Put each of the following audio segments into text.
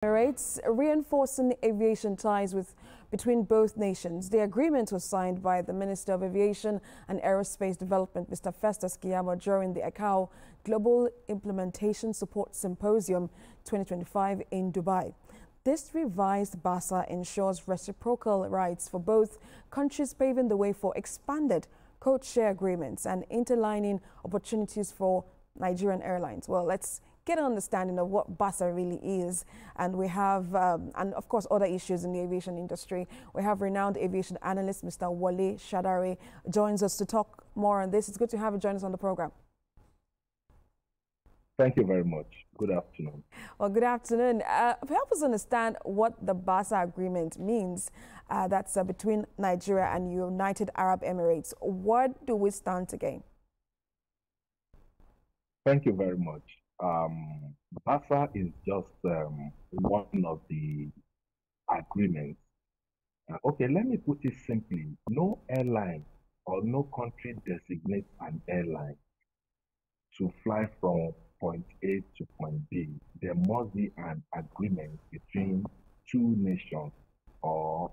Emirates, reinforcing aviation ties between both nations. The agreement was signed by the Minister of Aviation and Aerospace Development, Mr. Festus Keyamo, during the ICAO Global Implementation Support Symposium 2025 in Dubai. This revised BASA ensures reciprocal rights for both countries, paving the way for expanded code-share agreements and interlining opportunities for Nigerian airlines. Well, let's get an understanding of what BASA really is. And we have, and of course, other issues in the aviation industry. We have renowned aviation analyst, Mr. Wale Shadare, joins us to talk more on this. It's good to have you join us on the program. Thank you very much. Good afternoon. Well, good afternoon. Help us understand what the BASA agreement means. That's between Nigeria and United Arab Emirates. What do we stand to gain? Thank you very much. BASA is just one of the agreements. Okay, let me put it simply. No airline or no country designates an airline to fly from point A to point B. There must be an agreement between two nations or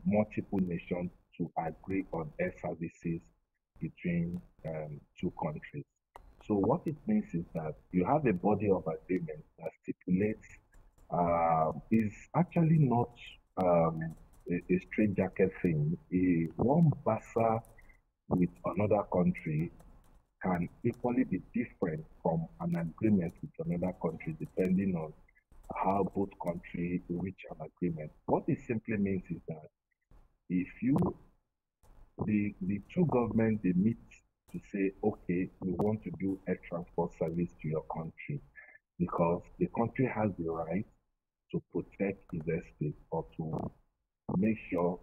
multiple nations to agree on air services between two countries. So what it means is that you have a body of agreement that stipulates is actually not a straitjacket thing. One BASA with another country can equally be different from an agreement with another country depending on how both countries reach an agreement. What it simply means is that if the two governments, they meet to say, okay, we want to do air transport service to your country because the country has the right to protect its airspace or to make sure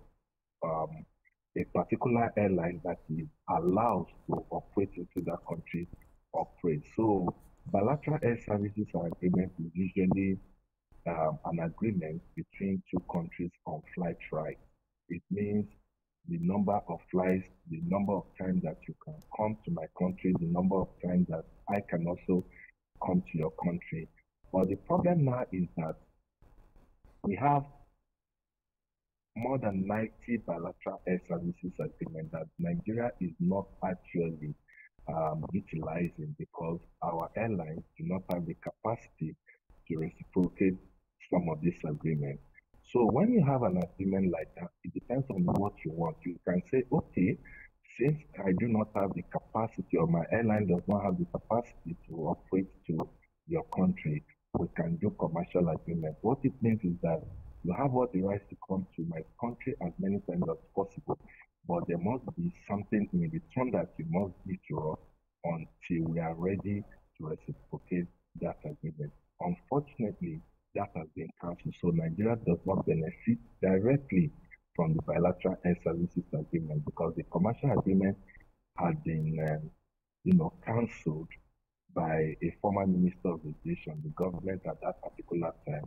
a particular airline that is allowed to operate into that country operates. So bilateral air services agreement is usually an agreement between two countries on flight rights. It means the number of flights, the number of times that you can come to my country, the number of times that I can also come to your country. But the problem now is that we have more than 90 bilateral air services agreements that Nigeria is not actually utilizing because our airlines do not have the capacity to reciprocate some of these agreements. So when you have an agreement like that, it depends on what you want. You can say, okay, since I do not have the capacity or my airline does not have the capacity to operate to your country, we can do commercial agreement. What it means is that you have all the rights to come to my country as many times as possible, but there must be something in return that you must give to us until we are ready to reciprocate that agreement. Unfortunately, that has been cancelled, so Nigeria does not benefit directly from the bilateral air services agreement because the commercial agreement had been, cancelled by a former minister of aviation, the government at that particular time.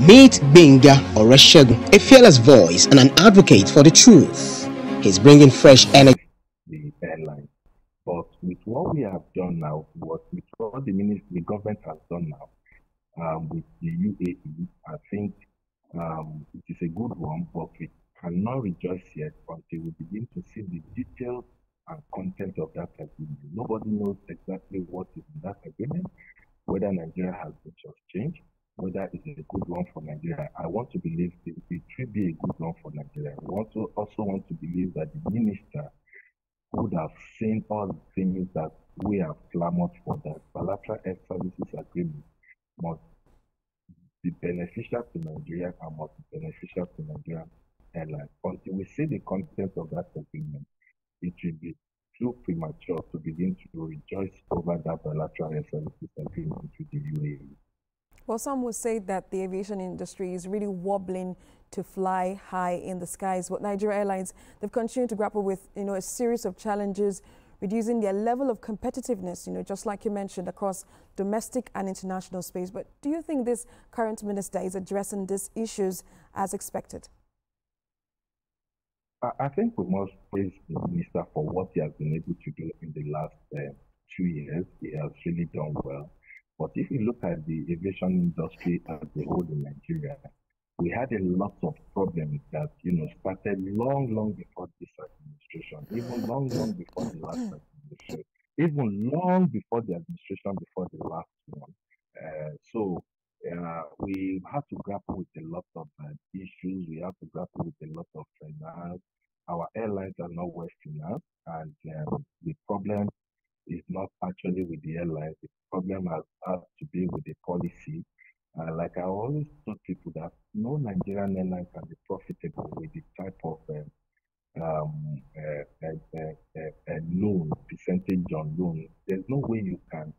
Meet Benga Oreshegun, a fearless voice and an advocate for the truth. He's bringing fresh energy. The airline. But with what we have done now, with what the government has done now, with the UAE, I think it is a good one, but we cannot rejoice yet until we begin to see the details and content of that agreement. Nobody knows exactly what is in that agreement, whether Nigeria has been just changed, whether it's a good one for Nigeria. I want to believe it will be a good one for Nigeria. I also want to believe that the minister would have seen all the things that we have clamored for, that bilateral air services agreement must be beneficial to Nigeria and must be beneficial to Nigerian airlines. Until we see the content of that agreement, it will be too premature to begin to rejoice over that bilateral air services agreement with the UAE. Well, some will say that the aviation industry is really wobbling to fly high in the skies. But Nigeria Airlines, they've continued to grapple with, a series of challenges, reducing their level of competitiveness, just like you mentioned, across domestic and international space. But do you think this current minister is addressing these issues as expected? I think we must praise the minister for what he has been able to do in the last 2 years. He has really done well. But if you look at the aviation industry as a whole in Nigeria, we had a lot of problems that started long before this administration, even long before the last administration, even long before the administration before the last one. We have to grapple with a lot of issues. We have to grapple with a lot of finance. Our airlines are not well financed, and the problem is not actually with the airlines. The problem has to be with the policy. Like I always told people that no Nigerian airline can be profitable with the type of loan, percentage on loan. There's no way you can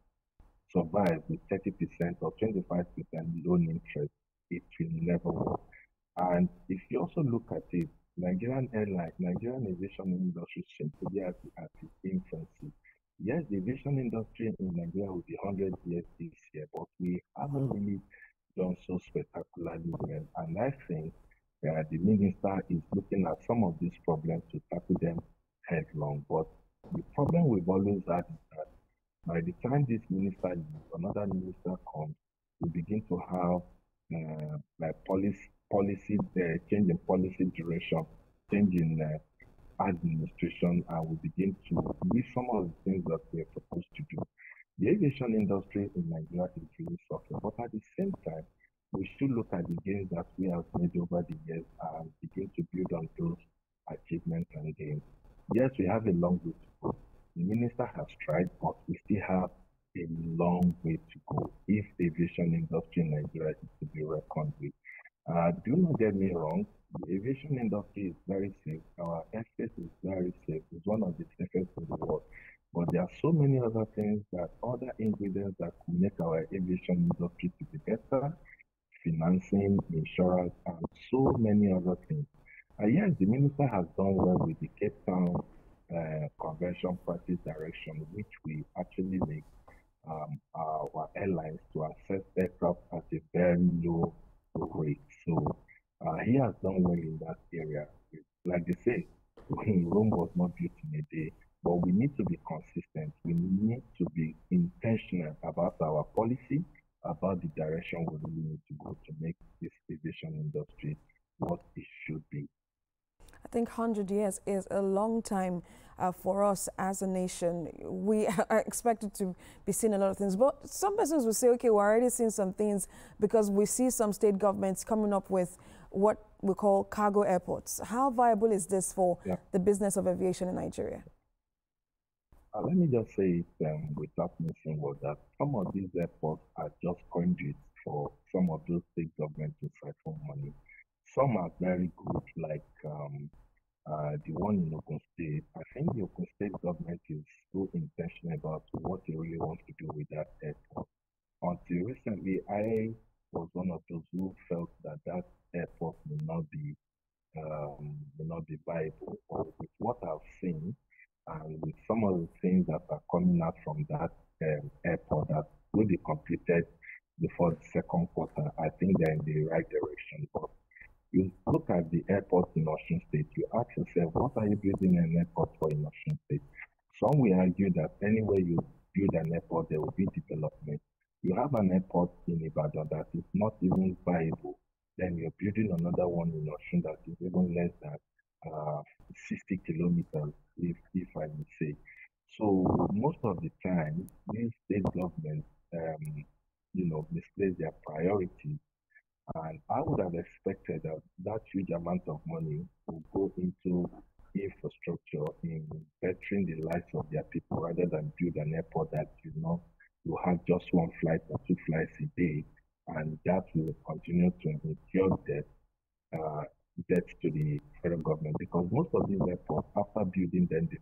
survive with 30% or 25% loan interest. It will never work. And if you also look at it, Nigerian aviation industry seems to be at its infancy. Yes, the aviation industry in Nigeria will be 100 years this year, but we haven't really done so spectacularly well. And I think the minister is looking at some of these problems to tackle them headlong. But the problem we've always had is that by the time this minister leaves, another minister comes, we begin to have policy change in policy direction, change in administration, and we begin to leave some of the things that we're supposed to do. The aviation industry in Nigeria is really suffering, but at the same time, we should look at the gains that we have made over the years and begin to build on those achievements and gains. Yes, we have a long way to go. The minister has tried, but we still have a long way to go if the aviation industry in Nigeria is to be reckoned with. Do not get me wrong, the aviation industry is very safe. Our airspace is very safe. It's one of the safest in the world. But there are so many other things, other ingredients that could make our aviation industry to be better, financing, insurance, and so many other things. Yes, the minister has done well with the Cape Town Convention Practice Direction, which we actually make our airlines to access aircraft at a very low rate. So he has done well in that area. Like they say, Rome was not built in a day, but we need to be consistent. We need to be intentional about our policy, about the direction we really need to go to make this aviation industry what it should be. I think 100 years is a long time for us as a nation. We are expected to be seeing a lot of things, but some persons will say, okay, we're already seeing some things because we see some state governments coming up with what we call cargo airports. How viable is this for the business of aviation in Nigeria? Let me just say it without missing word that some of these airports are just conduits for some of those state governments to siphon money. Some are very good, like the one in Ogun State. I think the Ogun State government is so intentional about what they really want to do with that airport. Until recently, I was one of those who felt that that airport will not be viable. But with what I've seen and with some of the things that are coming out from that airport that will be completed before the second quarter, I think they're in the right direction. But you look at the airport in Osun State, you ask yourself, what are you building an airport for in Osun State? Some will argue that anywhere you build an airport, there will be development. You have an airport in Ibadan that is not even viable. Then you're building another one in Osun that is even less than 60 kilometers, if I may say. So most of the time, these state governments, misplace their priorities. And I would have expected that huge amount of money will go into infrastructure in bettering the lives of their people rather than build an airport that, you have just one flight or two flights a day, and that will continue to incur debt to the federal government. Because most of these airports, after building them, they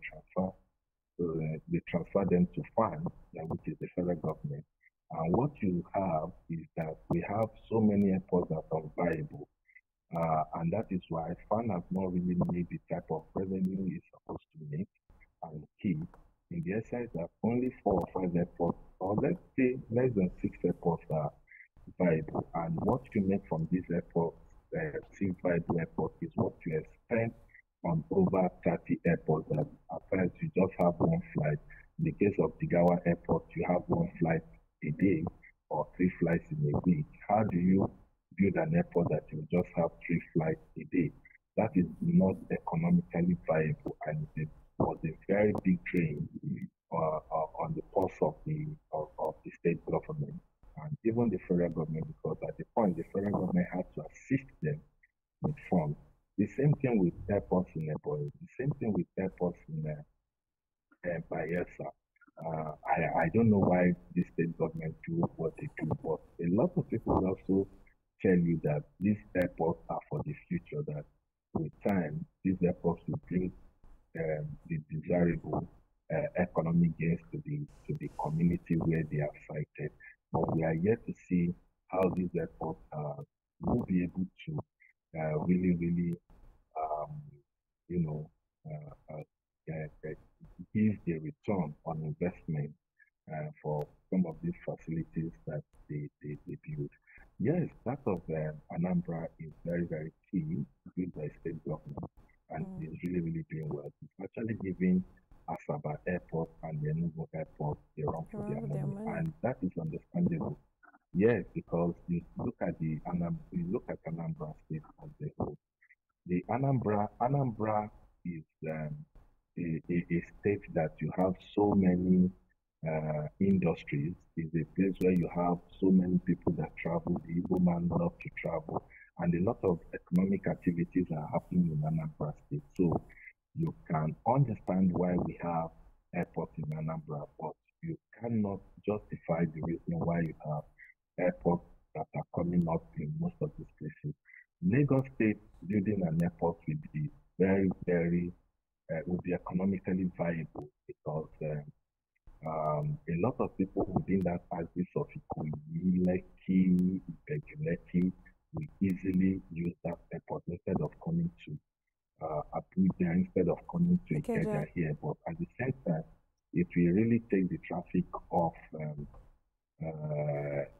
transfer them to funds, which is the federal government. And what you have is that we have so many airports that are viable. And that is why FAN has not really made the type of revenue it's supposed to make and keep. In the essence that only 4 or 5 airports, or let's say less than 6 airports are viable. And what you make from these airports, 6 viable airports, is what you spend on over 30 airports that at times you just have one flight. In the case of Tigawa Airport, you have one flight a day, or 3 flights in a week, how do you build an airport that you just have 3 flights a day? That is not economically viable, and it was a very big drain on the purse of the state government and even the federal government, because at the point the federal government had to assist them with funds. The same thing with airports in Ebola, the same thing with airports in BASA. I don't know why the state government do what they do, but a lot of people will also tell you that these airports are for the future, that with time, these airports will bring the desirable economic gains to the community where they are sited. But we are yet to see how these airports will be able to really, you know, give a return on investment for some of these facilities that they build. Yes, that of Anambra is very key, built by state government, and it's really doing well. It's actually giving Asaba Airport and the Enugu Airport a run for their money, and that is understandable. Yes, because you look at Anambra State as a whole. The Anambra is a state that you have so many industries. Is a place where you have so many people that travel. The Igbo man love to travel, and a lot of economic activities are happening in Anambra State. So you can understand why we have airports in Anambra, but you cannot justify the reason why you have airports that are coming up in most of these places. Lagos State building an airport will be very will be economically viable, because a lot of people within that axis of Ikoyi, Lekki, Ibeju-Lekki will easily use that airport instead of coming to Abuja, instead of coming to Ikeja here. But at the same time, it will really take the traffic off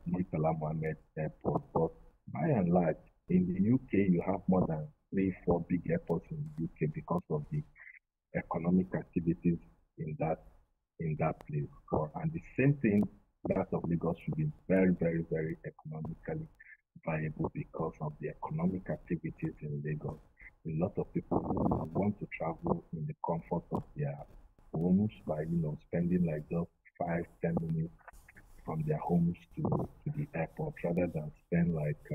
Murtala Mohammed Airport. But by and large, in the UK, you have more than 3-4 big airports in the UK because of the economic activities in that place. And the same thing, that of Lagos should be very economically viable because of the economic activities in Lagos. A lot of people who want to travel in the comfort of their homes by spending like just 5-10 minutes from their homes to the airport, rather than spend like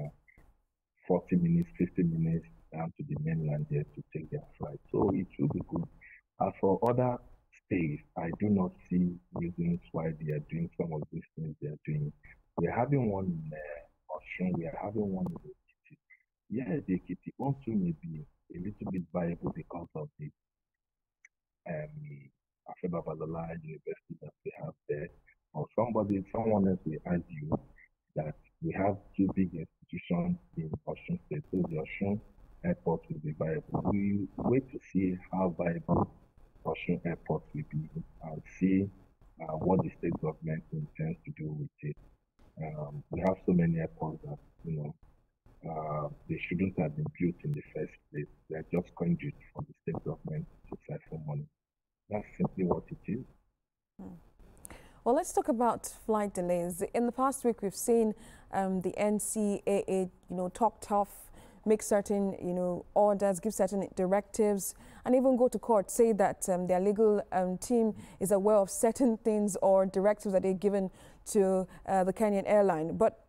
40 minutes, 50 minutes down to the mainland there to take their flight. So it should be good. As for other states, I do not see reasons why they are doing some of these things they are doing. We are having one in Osun, we are having one in Ekiti. Yes, the Ekiti one too may be a little bit viable because of the Afeba Balola University that we have there. Or someone else will argue that we have 2 big institutions in Osun State, so the Osun Airport will be viable. We wait to see how viable Osun Airport will be and see what the state government intends to do with it. We have so many airports that they shouldn't have been built in the first place. They're just conduit for the state government to siphon money. That's simply what it is. Well, let's talk about flight delays. In the past week, we've seen the NCAA, talk tough, make certain, orders, give certain directives, and even go to court, say that their legal team is aware of certain things or directives that they're given to the Kenyan airline. But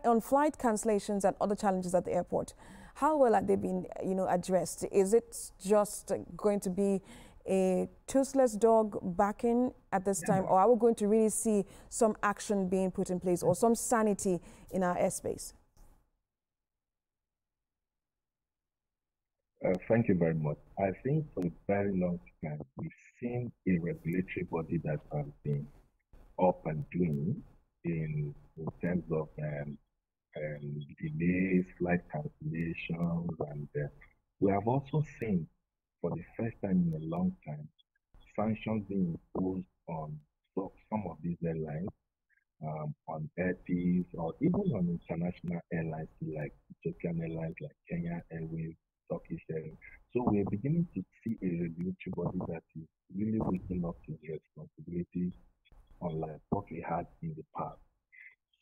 on flight cancellations and other challenges at the airport, how well have they been, addressed? Is it just going to be a toothless dog backing at this time, or are we going to really see some action being put in place or some sanity in our airspace? Thank you very much. I think for a very long time, we've seen a regulatory body that has been up and doing in terms of delays, flight cancellations, and we have also seen, for the first time in a long time, sanctions being imposed on some of these airlines, on Air Peace, or even on international airlines like Ethiopian Airlines, like Kenya Airways, Turkish Airlines. So we're beginning to see a regulatory body that is really waking up to the responsibilities, unlike what we had in the past.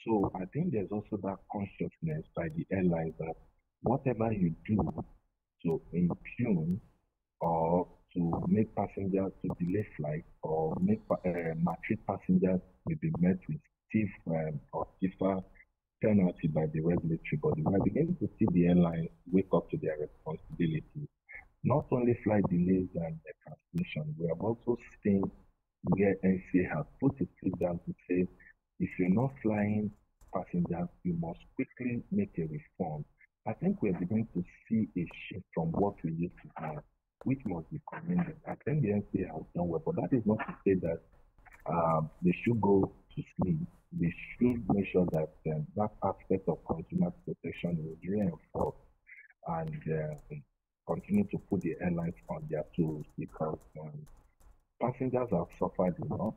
So I think there's also that consciousness by the airlines that whatever you do to impugn or to make passengers to delay flight or make maltreat passengers will be met with stiff or stiffer penalty by the regulatory body. We are beginning to see the airlines wake up to their responsibility. Not only flight delays and cancellation, we have also seen where NCA has put its foot down to say, if you're not flying passengers, you must quickly make a refund. I think we're beginning to see a shift from what we used to have, which must be commended. I think the NCA has done well, but that is not to say that they should go to sleep. They should make sure that that aspect of consumer protection is reinforced and continue to put the airlines on their toes because passengers have suffered enough.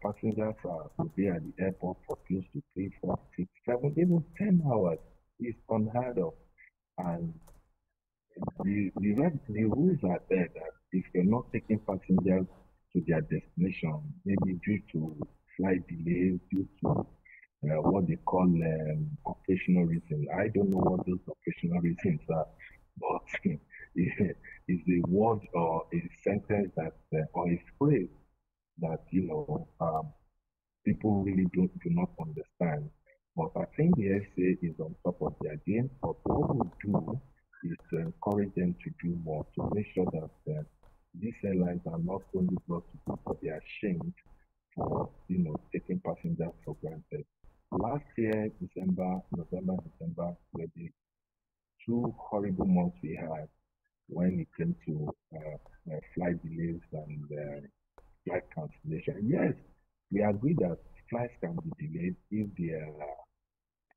Passengers will be at the airport for close to 3, 4, 6, 7, even 10 hours. It's unheard of. And the rules are there that if you're not taking passengers to their destination, maybe due to flight delays, due to what they call operational reasons. I don't know what those operational reasons are, but it's a word or a sentence that, or a phrase that, people really do not understand. But I think the SA is on top of their game. But what we do is to encourage them to do more, to make sure that these airlines are not only brought to book, but they are shamed for, taking passengers for granted. Last year, November, December were the two horrible months we had when it came to flight delays and flight cancellation. Yes, we agree that flights can be delayed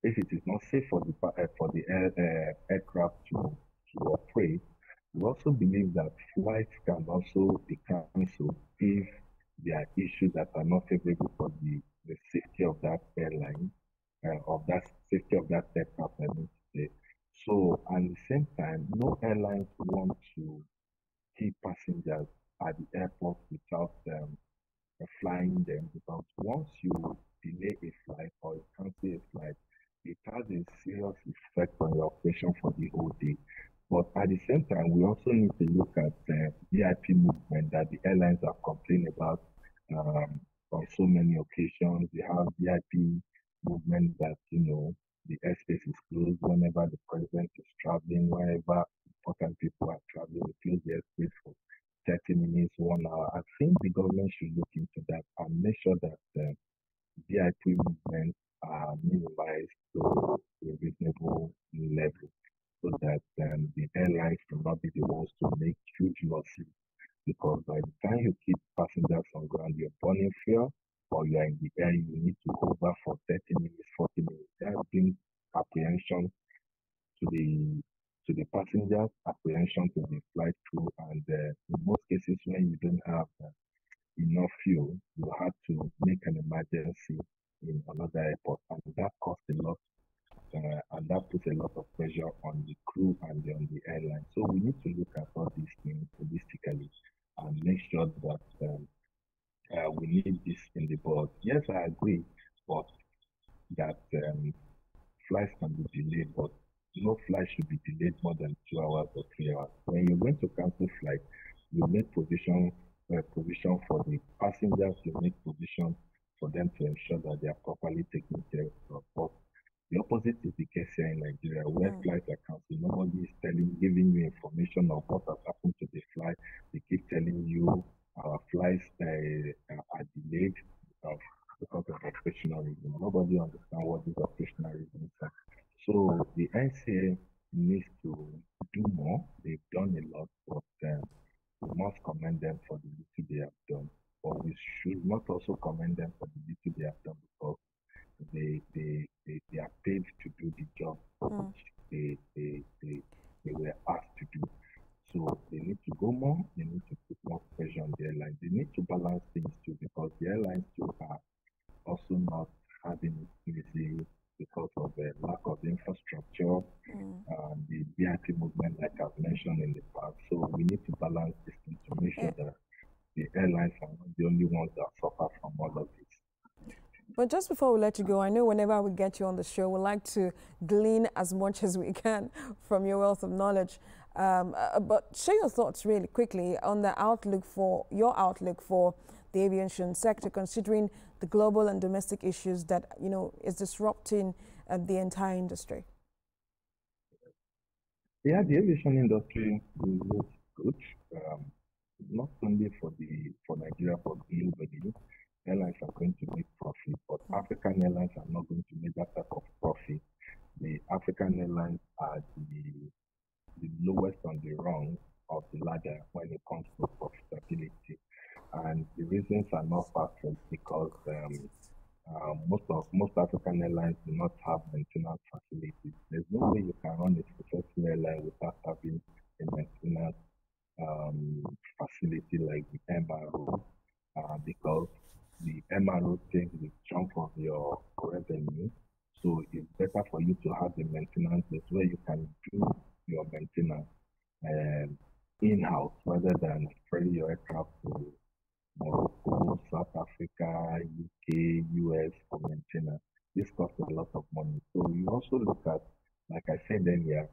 if it is not safe for the aircraft to operate. We also believe that flights can also be cancelled if there are issues that are not favorable for the safety of that airline, of that safety of that aircraft, I mean to say. So, at the same time, no airlines want to keep passengers at the airport without flying them because once you delay a flight or you cancel a flight, it has a serious effect on your operation for the whole day. But at the same time, we also need to look at the VIP movement that the airlines have complained about on so many occasions. We have VIP movement that, the airspace is closed whenever the president is traveling, whenever important people are traveling, we close the airspace for 30 minutes, 1 hour. I think the government should look into that and make sure that VIP movements are minimized to a reasonable level so that the airlines will not be the ones to make huge losses. Because by the time you keep passengers on ground, you're burning fuel or you're in the air, you need to hover for 30 minutes, 40 minutes. That brings apprehension to the passengers, apprehension to the flight crew, and in most cases, when you don't have enough fuel, you have to make an emergency in another airport, and that costs a lot, and that puts a lot of pressure on the crew and on the airline. So we need to look at all these things holistically and make sure that we need this in the board. Yes, I agree, but that flights can be delayed, but no flight should be delayed more than 2 hours or 3 hours. When you're going to cancel flight, you make provision for the passengers, you make provision for them to ensure that they are properly taken care of. But the opposite is the case here in Nigeria, where flights are cancelled. Nobody is giving you information of what has happened to the flight. They keep telling you our flights are delayed because of operational reasons. Nobody understands what these operational reasons are. So the NCA needs to do more. They've done a lot, but we must commend them for the little they have done. But we should not also commend them for the little they have done because they are paid to do the job which they were asked to do. So they need to go more, they need to put more pressure on the airlines. They need to balance things too because the airlines too are also not having it easy because of the lack of infrastructure and the VIP movement like I've mentioned in the past. So we need to balance this thing to make sure that the airlines are not the only ones that suffer from all of this. But just before we let you go, I know whenever we get you on the show, we like to glean as much as we can from your wealth of knowledge. But share your thoughts really quickly on the outlook for the aviation sector, considering the global and domestic issues that is disrupting the entire industry. Yeah, the aviation industry looks good, not only for Nigeria, but globally. Airlines are going to make profit, but African airlines are not going to make that type of profit. The African airlines are the lowest on the rung of the ladder when it comes to profitability. And the reasons are not perfect because most African airlines do not have maintenance facilities. There's no way you can run a successful airline without having a maintenance facility like the MRO, because the MRO takes the chunk of your revenue. So it's better for you to have the maintenance place where you can do your maintenance in-house rather than ferry your aircraft to Morocco, South Africa, UK, US for maintenance. This costs a lot of money. So we also look at, like I said earlier,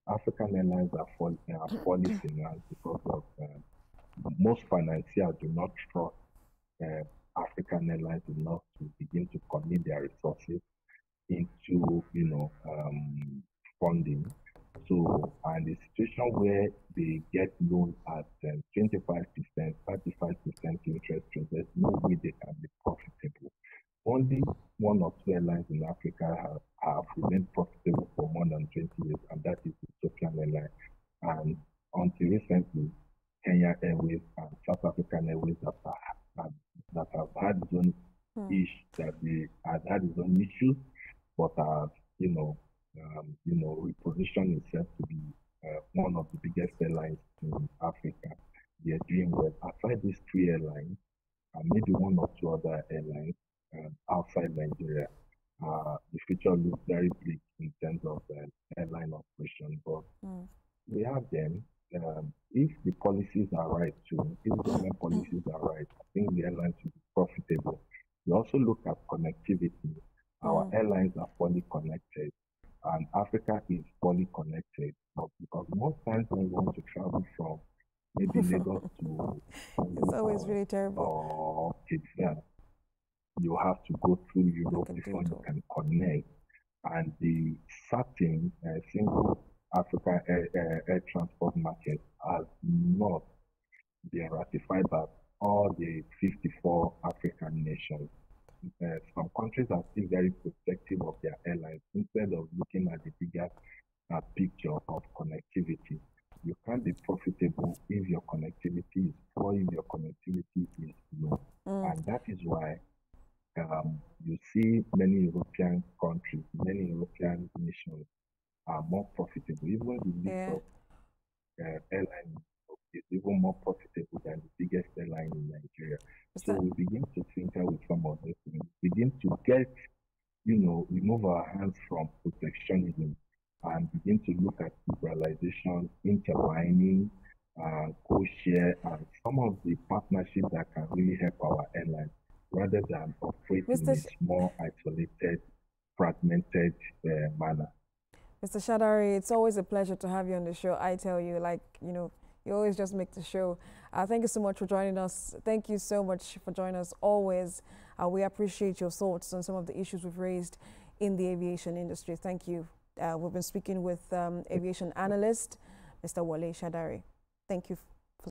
African airlines are poorly financed because of most financiers do not trust African airlines enough to begin to commit their resources into funding. So, and the situation where they get loans at 25%, 35% interest rate, there's no way they can be profitable. Only one or two airlines in Africa have remained profitable for more than 20 years, and that is Ethiopian Airlines. And until recently, Kenya Airways and South African Airways that have had its own issues, but have repositioned itself to be one of the biggest airlines in Africa. They are doing well. Aside these three airlines, maybe one or two other airlines outside Nigeria, the future looks very bleak in terms of airline operation. But we have them. If the policies are right too, if the government policies are right, I think the airlines will be profitable. We also look at connectivity. Our airlines are fully connected, and Africa is fully connected. Because most times when you want to travel from maybe Lagos to it's always really terrible. Or Cape Verde, you have to go through Europe before you can connect. And the certain single Africa air transport market has not been ratified by all the 54 African nations. Some countries are still very protective of their airlines instead of looking at the bigger picture of connectivity. You can't be profitable if your connectivity is poor, if your connectivity is low. And that is why you see many European countries, many European nations are more profitable. Even the list of airline is even more profitable than the biggest airline in Nigeria. So we begin to tinker with some of these things, begin to get, remove our hands from protectionism and begin to look at liberalization, interlining, co-share, and some of the partnerships that can really help our airlines rather than operate in a small, isolated, fragmented manner. Mr. Shadari, it's always a pleasure to have you on the show. I tell you, you always just make the show. Thank you so much for joining us. Thank you so much for joining us always. We appreciate your thoughts on some of the issues we've raised in the aviation industry. Thank you. We've been speaking with aviation analyst, Mr. Wale Shadari. Thank you.